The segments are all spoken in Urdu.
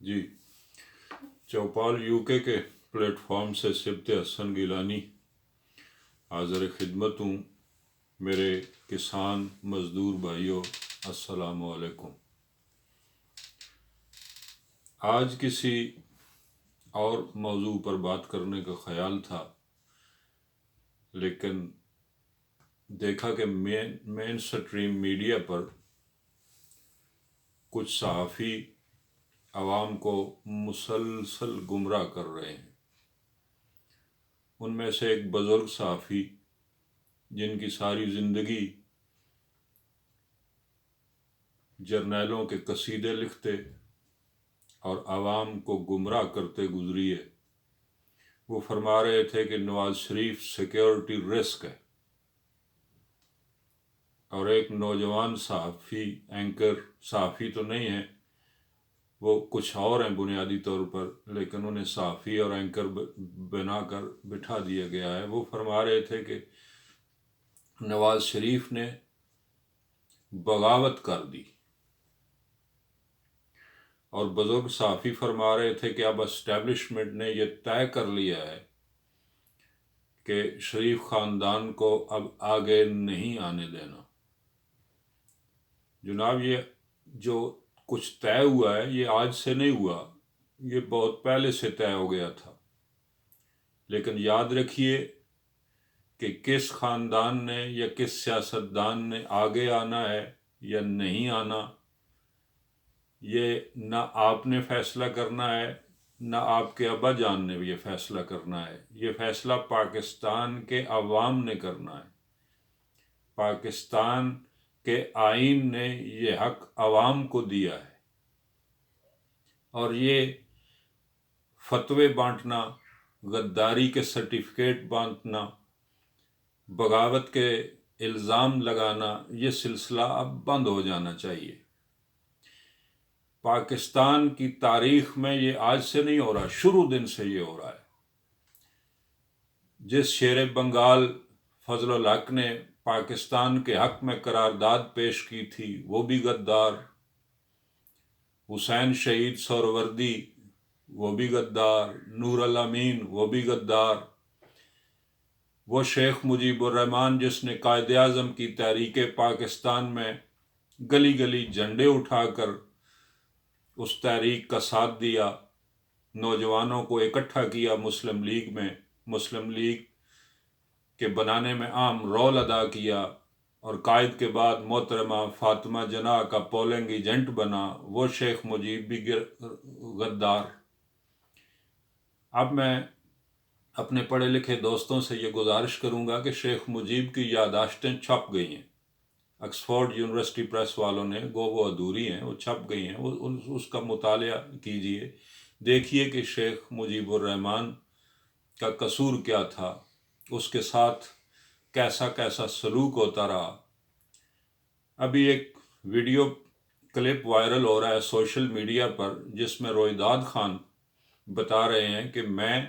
جی چوپال یوکے کے پلیٹ فارم سے سبت حسن گیلانی حاضر خدمت ہوں۔ میرے کسان مزدور بھائیوں، السلام علیکم۔ آج کسی اور موضوع پر بات کرنے کا خیال تھا، لیکن دیکھا کہ مین سٹریم میڈیا پر کچھ صحافی عوام کو مسلسل گمراہ کر رہے ہیں۔ ان میں سے ایک بزرگ صحافی جن کی ساری زندگی جرنیلوں کے قصیدے لکھتے اور عوام کو گمراہ کرتے گزری ہے، وہ فرما رہے تھے کہ نواز شریف سیکیورٹی رسک ہے، اور ایک نوجوان صحافی، اینکر صحافی تو نہیں ہے، وہ کچھ اور ہیں بنیادی طور پر، لیکن انہیں صحافی اور اینکر بنا کر بٹھا دیا گیا ہے، وہ فرما رہے تھے کہ نواز شریف نے بغاوت کر دی، اور بزرگ صحافی فرما رہے تھے کہ اب اسٹیبلشمنٹ نے یہ طے کر لیا ہے کہ شریف خاندان کو اب آگے نہیں آنے دینا۔ جناب، یہ جو کچھ طے ہوا ہے یہ آج سے نہیں ہوا، یہ بہت پہلے سے طے ہو گیا تھا، لیکن یاد رکھیے کہ کس خاندان نے یا کس سیاستدان نے آگے آنا ہے یا نہیں آنا، یہ نہ آپ نے فیصلہ کرنا ہے، نہ آپ کے ابا جان نے یہ فیصلہ کرنا ہے، یہ فیصلہ پاکستان کے عوام نے کرنا ہے۔ پاکستان کے آئین نے یہ حق عوام کو دیا ہے، اور یہ فتوے بانٹنا، غداری کے سرٹیفکیٹ بانٹنا، بغاوت کے الزام لگانا، یہ سلسلہ اب بند ہو جانا چاہیے۔ پاکستان کی تاریخ میں یہ آج سے نہیں ہو رہا، شروع دن سے یہ ہو رہا ہے۔ جس شیر بنگال فضل الحق نے پاکستان کے حق میں قرارداد پیش کی تھی وہ بھی غدار، حسین شہید سہروردی وہ بھی غدار، نور الامین وہ بھی غدار، وہ شیخ مجیب الرحمن جس نے قائد اعظم کی تحریک پاکستان میں گلی گلی جھنڈے اٹھا کر اس تحریک کا ساتھ دیا، نوجوانوں کو اکٹھا کیا مسلم لیگ میں، مسلم لیگ کے بنانے میں اہم رول ادا کیا، اور قائد کے بعد محترمہ فاطمہ جناح کا پولنگ ایجنٹ بنا، وہ شیخ مجیب بھی غدار۔ اب میں اپنے پڑھے لکھے دوستوں سے یہ گزارش کروں گا کہ شیخ مجیب کی یادداشتیں چھپ گئی ہیں، آکسفورڈ یونیورسٹی پریس والوں نے، وہ ادھوری ہیں، وہ چھپ گئی ہیں، اس کا مطالعہ کیجئے، دیکھیے کہ شیخ مجیب الرحمن کا قصور کیا تھا، اس کے ساتھ کیسا کیسا سلوک ہوتا رہا۔ ابھی ایک ویڈیو کلپ وائرل ہو رہا ہے سوشل میڈیا پر، جس میں رویداد خان بتا رہے ہیں کہ میں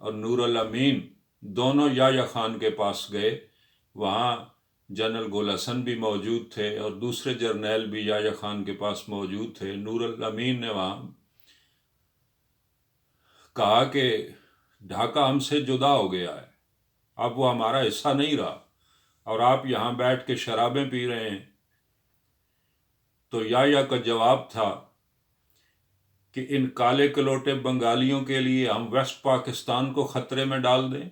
اور نور الامین دونوں یحییٰ خان کے پاس گئے، وہاں جنرل گل حسن بھی موجود تھے اور دوسرے جرنیل بھی یحییٰ خان کے پاس موجود تھے۔ نور الامین نے وہاں کہا کہ ڈھاکہ ہم سے جدا ہو گیا ہے، اب وہ ہمارا حصہ نہیں رہا، اور آپ یہاں بیٹھ کے شرابیں پی رہے ہیں۔ تو یحییٰ کا جواب تھا کہ ان کالے کلوٹے بنگالیوں کے لیے ہم ویسٹ پاکستان کو خطرے میں ڈال دیں۔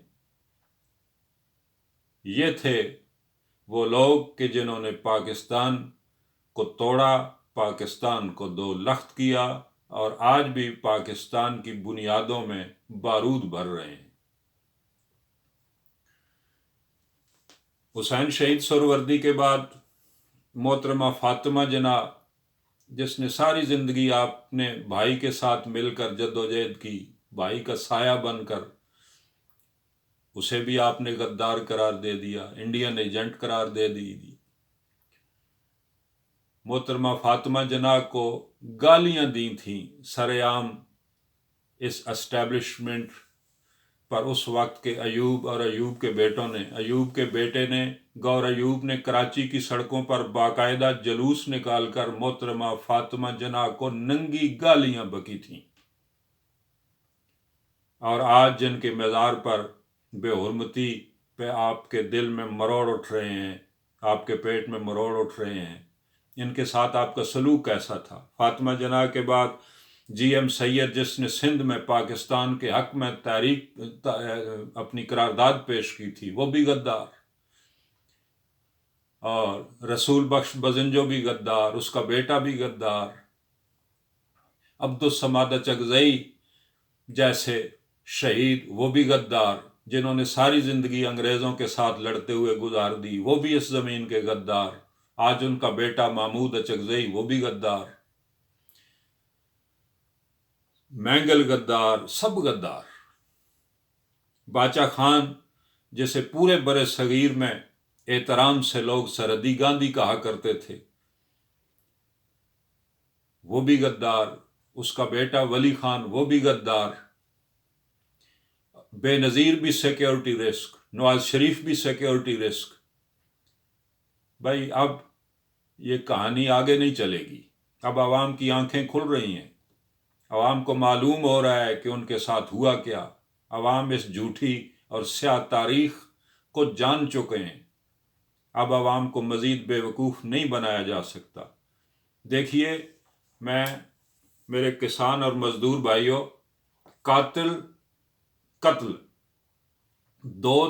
یہ تھے وہ لوگ کہ جنہوں نے پاکستان کو توڑا، پاکستان کو دو لخت کیا، اور آج بھی پاکستان کی بنیادوں میں بارود بھر رہے ہیں۔ حسین شہید سہروردی کے بعد محترمہ فاطمہ جناح، جس نے ساری زندگی اپنے بھائی کے ساتھ مل کر جدوجہد کی، بھائی کا سایہ بن کر، اسے بھی آپ نے غدار قرار دے دیا، انڈین ایجنٹ قرار دے دی۔ محترمہ فاطمہ جناح کو گالیاں دی تھیں سر عام اس اسٹیبلشمنٹ پر اس وقت کے ایوب اور ایوب کے بیٹوں نے، ایوب کے بیٹے نے، گور ایوب نے کراچی کی سڑکوں پر باقاعدہ جلوس نکال کر محترمہ فاطمہ جناح کو ننگی گالیاں بکی تھیں، اور آج جن کے مزار پر بے حرمتی پہ آپ کے دل میں مروڑ اٹھ رہے ہیں، آپ کے پیٹ میں مروڑ اٹھ رہے ہیں، ان کے ساتھ آپ کا سلوک کیسا تھا؟ فاطمہ جناح کے بعد جی ایم سید، جس نے سندھ میں پاکستان کے حق میں تحریک اپنی قرارداد پیش کی تھی، وہ بھی غدار، اور رسول بخش بزنجو بھی غدار، اس کا بیٹا بھی غدار، عبدالصمد اچکزئی جیسے شہید وہ بھی غدار، جنہوں نے ساری زندگی انگریزوں کے ساتھ لڑتے ہوئے گزار دی، وہ بھی اس زمین کے غدار۔ آج ان کا بیٹا محمود اچکزئی وہ بھی غدار، مینگل غدار، سب غدار۔ باچا خان جسے پورے برِ صغیر میں احترام سے لوگ سرحدی گاندھی کہا کرتے تھے، وہ بھی غدار، اس کا بیٹا ولی خان وہ بھی غدار۔ بے نظیر بھی سیکیورٹی رسک، نواز شریف بھی سیکیورٹی رسک۔ بھائی اب یہ کہانی آگے نہیں چلے گی، اب عوام کی آنکھیں کھل رہی ہیں، عوام کو معلوم ہو رہا ہے کہ ان کے ساتھ ہوا کیا، عوام اس جھوٹی اور سیاہ تاریخ کو جان چکے ہیں، اب عوام کو مزید بے وقوف نہیں بنایا جا سکتا۔ دیکھیے، میں میرے کسان اور مزدور بھائیوں، قتل دو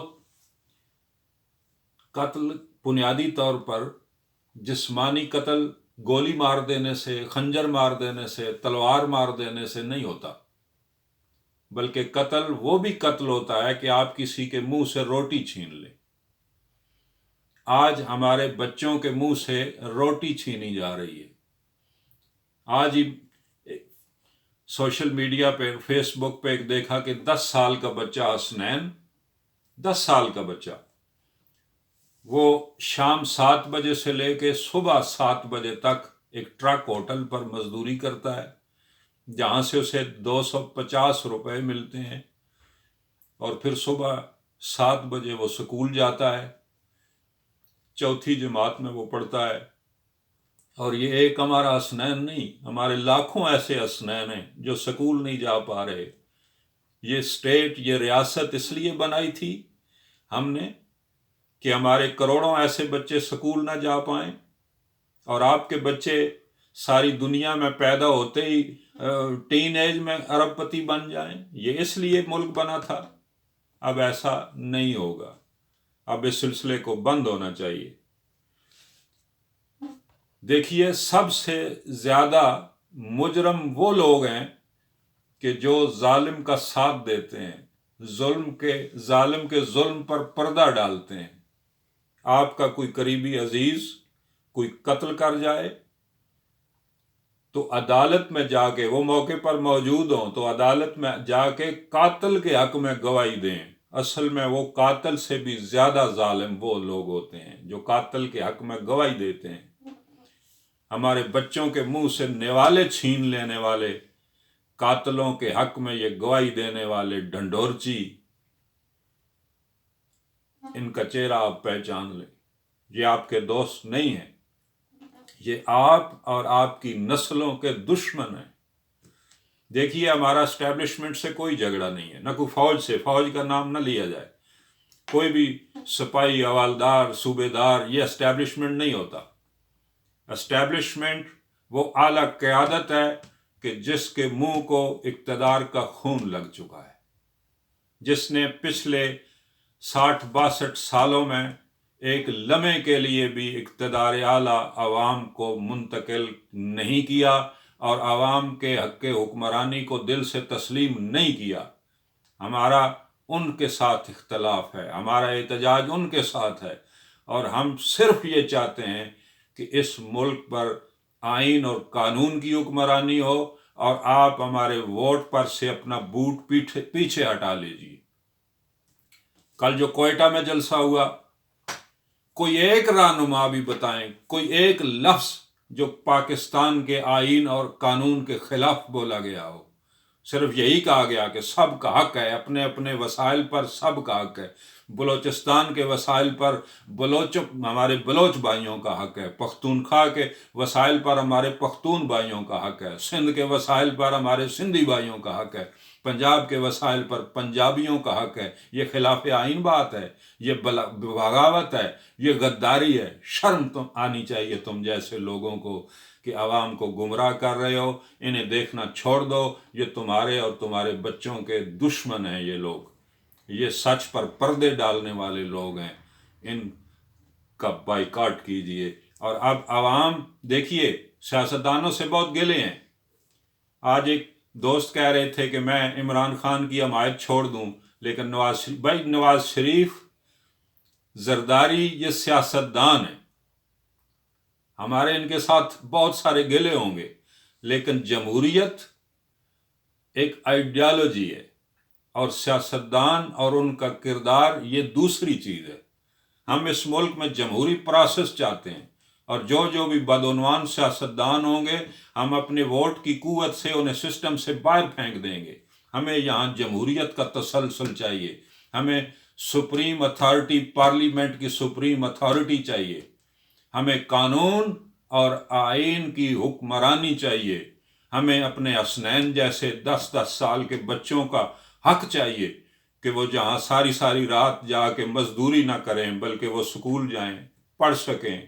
قتل بنیادی طور پر جسمانی قتل گولی مار دینے سے، خنجر مار دینے سے، تلوار مار دینے سے نہیں ہوتا، بلکہ قتل وہ بھی قتل ہوتا ہے کہ آپ کسی کے منہ سے روٹی چھین لیں۔ آج ہمارے بچوں کے منہ سے روٹی چھینی جا رہی ہے۔ آج ہی سوشل میڈیا پہ، فیس بک پہ ایک دیکھا کہ 10 سال کا بچہ حسنین، 10 سال کا بچہ، وہ شام 7 بجے سے لے کے صبح 7 بجے تک ایک ٹرک ہوٹل پر مزدوری کرتا ہے، جہاں سے اسے 250 روپے ملتے ہیں، اور پھر صبح 7 بجے وہ سکول جاتا ہے، 4تھی جماعت میں وہ پڑھتا ہے۔ اور یہ ایک ہمارا حسنین نہیں، ہمارے لاکھوں ایسے حسنین ہیں جو سکول نہیں جا پا رہے۔ یہ اسٹیٹ، یہ ریاست اس لیے بنائی تھی ہم نے کہ ہمارے کروڑوں ایسے بچے سکول نہ جا پائیں، اور آپ کے بچے ساری دنیا میں پیدا ہوتے ہی ٹین ایج میں ارب پتی بن جائیں۔ یہ اس لیے ملک بنا تھا۔ اب ایسا نہیں ہوگا، اب اس سلسلے کو بند ہونا چاہیے۔ دیکھیے، سب سے زیادہ مجرم وہ لوگ ہیں کہ جو ظالم کا ساتھ دیتے ہیں، ظالم کے ظلم پر پردہ ڈالتے ہیں۔ آپ کا کوئی قریبی عزیز کوئی قتل کر جائے تو عدالت میں جا کے، وہ موقع پر موجود ہوں تو عدالت میں جا کے قاتل کے حق میں گواہی دیں۔ اصل میں وہ قاتل سے بھی زیادہ ظالم وہ لوگ ہوتے ہیں جو قاتل کے حق میں گواہی دیتے ہیں۔ ہمارے بچوں کے منہ سے نوالے چھین لینے والے، قاتلوں کے حق میں یہ گواہی دینے والے ڈھنڈورچی، ان کا چہرہ آپ پہچان لیں، یہ آپ کے دوست نہیں ہیں، یہ آپ اور آپ کی نسلوں کے دشمن ہیں۔ دیکھیے، ہمارا اسٹیبلشمنٹ سے کوئی جھگڑا نہیں ہے، نہ کوئی فوج سے، فوج کا نام نہ لیا جائے، کوئی بھی سپاہی، حوالدار، صوبے دار، یہ اسٹیبلشمنٹ نہیں ہوتا۔ اسٹیبلشمنٹ وہ اعلیٰ قیادت ہے کہ جس کے منہ کو اقتدار کا خون لگ چکا ہے، جس نے پچھلے 60-62 سالوں میں ایک لمحے کے لیے بھی اقتدار اعلیٰ عوام کو منتقل نہیں کیا، اور عوام کے حق حکمرانی کو دل سے تسلیم نہیں کیا۔ ہمارا ان کے ساتھ اختلاف ہے، ہمارا احتجاج ان کے ساتھ ہے، اور ہم صرف یہ چاہتے ہیں کہ اس ملک پر آئین اور قانون کی حکمرانی ہو، اور آپ ہمارے ووٹ پر سے اپنا بوٹ پیچھے ہٹا لیجیے۔ کل جو کوئٹہ میں جلسہ ہوا، کوئی ایک رہنما بھی بتائیں، کوئی ایک لفظ جو پاکستان کے آئین اور قانون کے خلاف بولا گیا ہو۔ صرف یہی کہا گیا کہ سب کا حق ہے، اپنے اپنے وسائل پر سب کا حق ہے۔ بلوچستان کے وسائل پر ہمارے بلوچ بھائیوں کا حق ہے، پختونخوا کے وسائل پر ہمارے پختون بھائیوں کا حق ہے، سندھ کے وسائل پر ہمارے سندھی بھائیوں کا حق ہے، پنجاب کے وسائل پر پنجابیوں کا حق ہے۔ یہ خلاف آئین بات ہے، یہ بغاوت ہے، یہ غداری ہے۔ شرم تم آنی چاہیے تم جیسے لوگوں کو کہ عوام کو گمراہ کر رہے ہو، انہیں دیکھنا چھوڑ دو، یہ تمہارے اور تمہارے بچوں کے دشمن ہیں۔ یہ لوگ، یہ سچ پر پردے ڈالنے والے لوگ ہیں، ان کا بائیکاٹ کیجئے۔ اور اب عوام دیکھیے سیاستدانوں سے بہت گلے ہیں۔ آج ایک دوست کہہ رہے تھے کہ میں عمران خان کی حمایت چھوڑ دوں، لیکن نواز شریف، زرداری یہ سیاستدان ہیں، ہمارے ان کے ساتھ بہت سارے گلے ہوں گے، لیکن جمہوریت ایک آئیڈیالوجی ہے، اور سیاستدان اور ان کا کردار یہ دوسری چیز ہے۔ ہم اس ملک میں جمہوری پروسیس چاہتے ہیں، اور جو بھی بدعنوان سیاستدان ہوں گے ہم اپنے ووٹ کی قوت سے انہیں سسٹم سے باہر پھینک دیں گے۔ ہمیں یہاں جمہوریت کا تسلسل چاہیے، ہمیں سپریم اتھارٹی، پارلیمنٹ کی سپریم اتھارٹی چاہیے، ہمیں قانون اور آئین کی حکمرانی چاہیے، ہمیں اپنے حسنین جیسے 10 سال کے بچوں کا حق چاہیے کہ وہ جہاں ساری رات جا کے مزدوری نہ کریں بلکہ وہ سکول جائیں، پڑھ سکیں،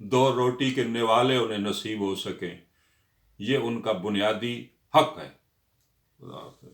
2 روٹی کے نوالے انہیں نصیب ہو سکیں۔ یہ ان کا بنیادی حق ہے۔ خدا حافظ۔